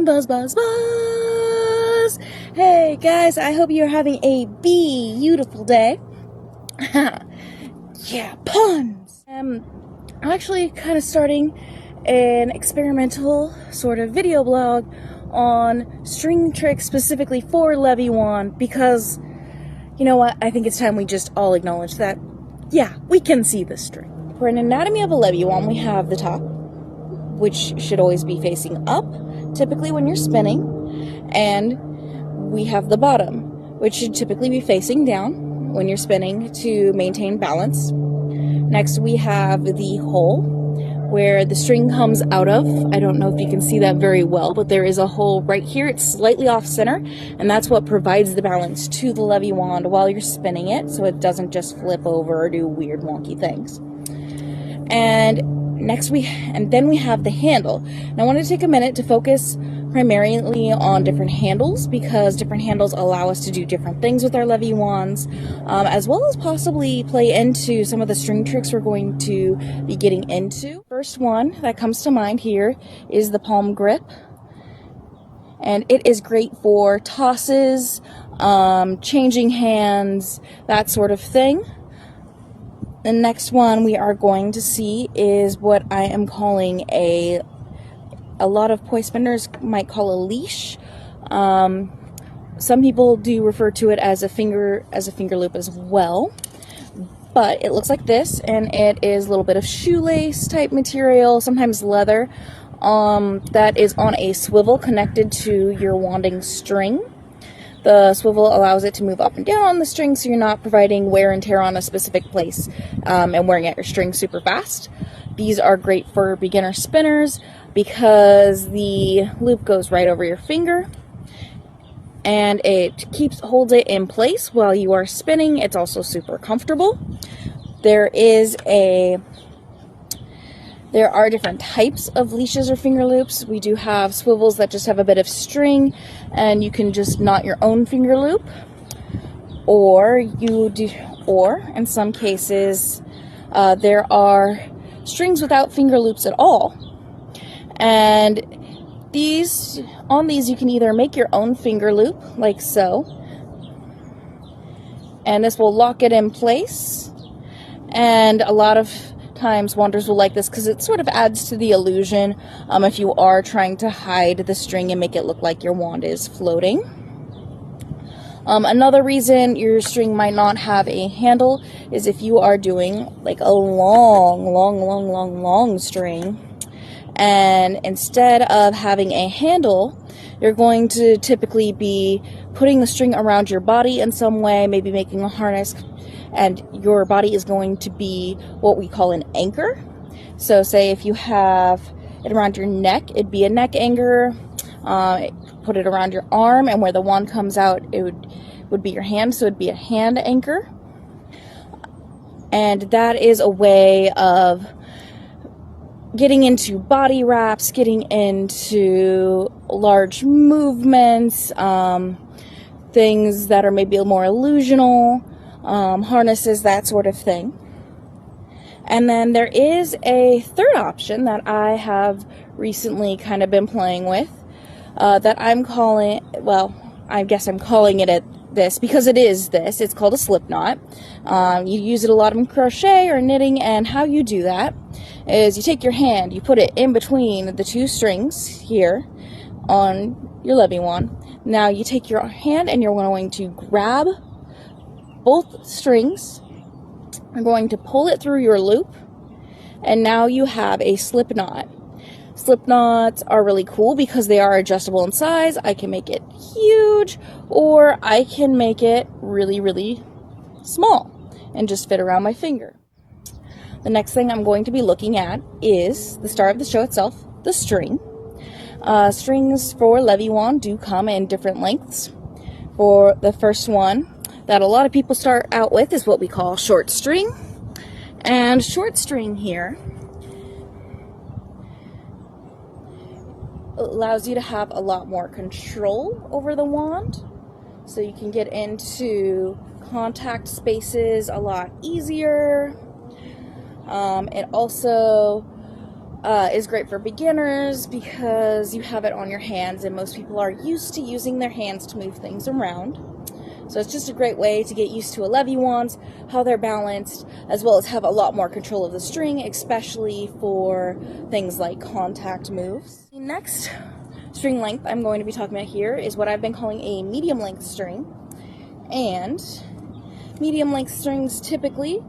buzz, buzz, buzz. Hey guys, I hope you're having a beautiful day. Yeah, puns. I'm actually kind of starting an experimental sort of video blog on string tricks specifically for leviwand, because you know what, I think it's time we just all acknowledge that, yeah, we can see the string. For an anatomy of a leviwand, we have the top, which should always be facing up, typically when you're spinning, and we have the bottom, which should typically be facing down when you're spinning to maintain balance. Next, we have the hole, where the string comes out of. I don't know if you can see that very well, but there is a hole right here. It's slightly off center, and that's what provides the balance to the leviwand while you're spinning it, so it doesn't just flip over or do weird wonky things. And then we have the handle. Now I want to take a minute to focus primarily on different handles, because different handles allow us to do different things with our leviwands, as well as possibly play into some of the string tricks we're going to be getting into. First one that comes to mind here is the palm grip, and it is great for tosses, changing hands, that sort of thing. The next one we are going to see is what I am calling a lot of poi spinners might call a leash. Some people do refer to it as a finger loop as well. But it looks like this, and it is a little bit of shoelace type material, sometimes leather, that is on a swivel connected to your wanding string. The swivel allows it to move up and down on the string, so you're not providing wear and tear on a specific place and wearing out your string super fast. These are great for beginner spinners because the loop goes right over your finger and it holds it in place while you are spinning. It's also super comfortable. There are different types of leashes or finger loops. We do have swivels that just have a bit of string and you can just knot your own finger loop, or in some cases there are strings without finger loops at all. And on these you can either make your own finger loop like so, and this will lock it in place. And a lot of times wanders will like this because it sort of adds to the illusion if you are trying to hide the string and make it look like your wand is floating. Another reason your string might not have a handle is if you are doing like a long string, and instead of having a handle, you're going to typically be putting the string around your body in some way, maybe making a harness, and your body is going to be what we call an anchor. So say if you have it around your neck, it'd be a neck anchor. Put it around your arm, and where the wand comes out, it would be your hand, so it'd be a hand anchor. And that is a way of getting into body wraps, getting into large movements, things that are maybe more illusional, harnesses, that sort of thing. And then there is a third option that I have recently kind of been playing with, that I'm calling, well, I guess I'm calling it this because it is this. It's called a slip knot. You use it a lot in crochet or knitting, and how you do that is you take your hand, you put it in between the two strings here on your leviwand. Now you take your hand and you're going to grab both strings. You're going to pull it through your loop, and now you have a slip knot. Slip knots are really cool because they are adjustable in size. I can make it huge, or I can make it really small and just fit around my finger. The next thing I'm going to be looking at is the star of the show itself, the string. Strings for leviwand do come in different lengths. For the first one that a lot of people start out with is what we call short string. And short string here allows you to have a lot more control over the wand, so you can get into contact spaces a lot easier. It also is great for beginners because you have it on your hands, and most people are used to using their hands to move things around. So it's just a great way to get used to a leviwand, how they're balanced, as well as have a lot more control of the string, especially for things like contact moves. The next string length I'm going to be talking about here is what I've been calling a medium length string. And medium length strings typically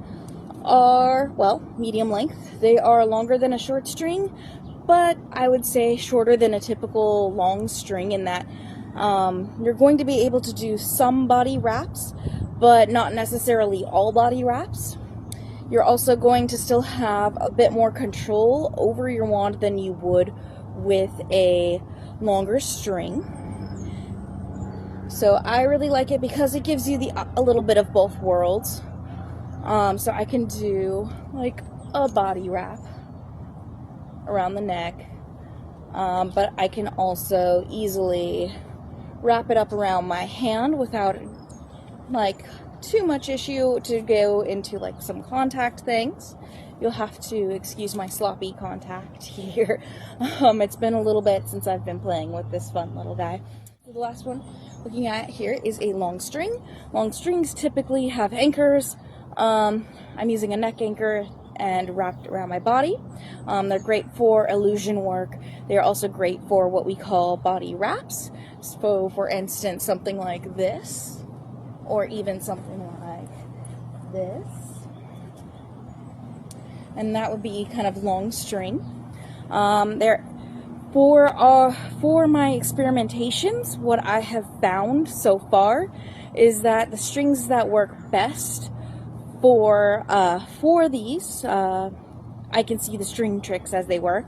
are, well, medium length. They are longer than a short string, but I would say shorter than a typical long string in that you're going to be able to do some body wraps, but not necessarily all body wraps. You're also going to still have a bit more control over your wand than you would with a longer string. So I really like it because it gives you a little bit of both worlds. So I can do like a body wrap around the neck, but I can also easily wrap it up around my hand without like too much issue to go into like some contact things. You'll have to excuse my sloppy contact here. It's been a little bit since I've been playing with this fun little guy. So the last one looking at here is a long string. Long strings typically have anchors. I'm using a neck anchor and wrapped around my body. They're great for illusion work. They're also great for what we call body wraps. So for instance, something like this, or even something like this. And that would be kind of long string. For my experimentations, what I have found so far is that the strings that work best for these, I can see the string tricks as they were,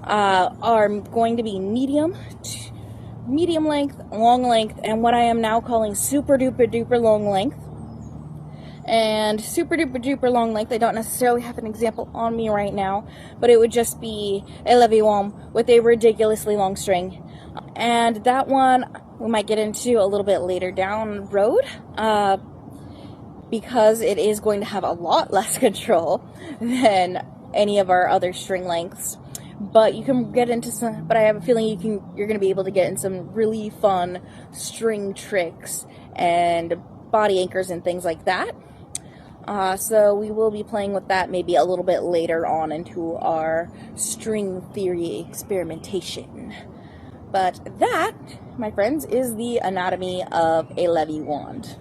are going to be medium length, long length, and what I am now calling super duper duper long length. And super duper duper long length, I don't necessarily have an example on me right now, but it would just be a leviwand with a ridiculously long string. And that one we might get into a little bit later down the road, because it is going to have a lot less control than any of our other string lengths. But you can get into some, but I have a feeling you're going to be able to get in some really fun string tricks and body anchors and things like that. So we will be playing with that maybe a little bit later on into our string theory experimentation. But that, my friends, is the anatomy of a leviwand.